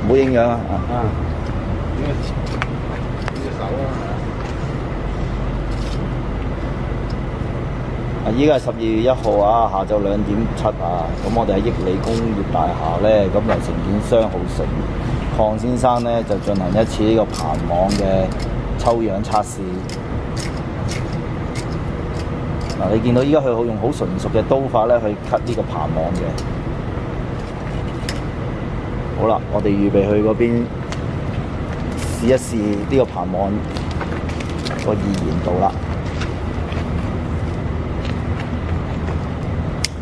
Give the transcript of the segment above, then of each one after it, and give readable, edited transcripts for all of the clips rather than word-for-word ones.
冇影響啊！呢隻手啊，依家係12月1號啊，下晝2點7啊。咁我哋喺益利工業大廈咧，咁由承建商浩成鄺先生咧就進行一次呢個棚網嘅抽樣測試。嗱，你見到依家佢用好純熟嘅刀法咧去 cut 呢個棚網嘅。好啦，我哋預備去嗰邊試一試呢個棚網個易燃度啦。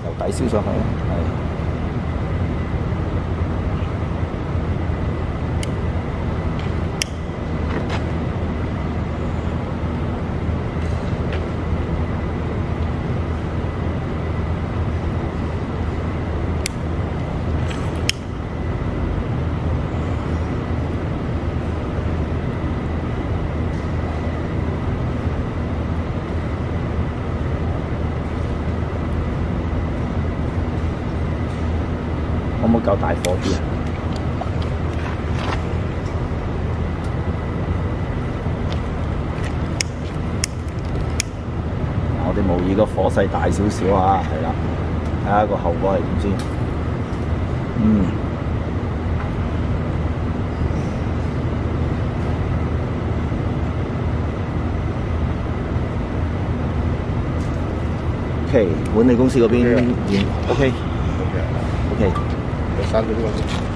由底燒上去，係。可唔可以夠大火啲啊？我哋模擬個火勢大少少啊，係啦，睇下個後果係點先。OK， 管理公司嗰邊 OK。 我刪咗呢個先。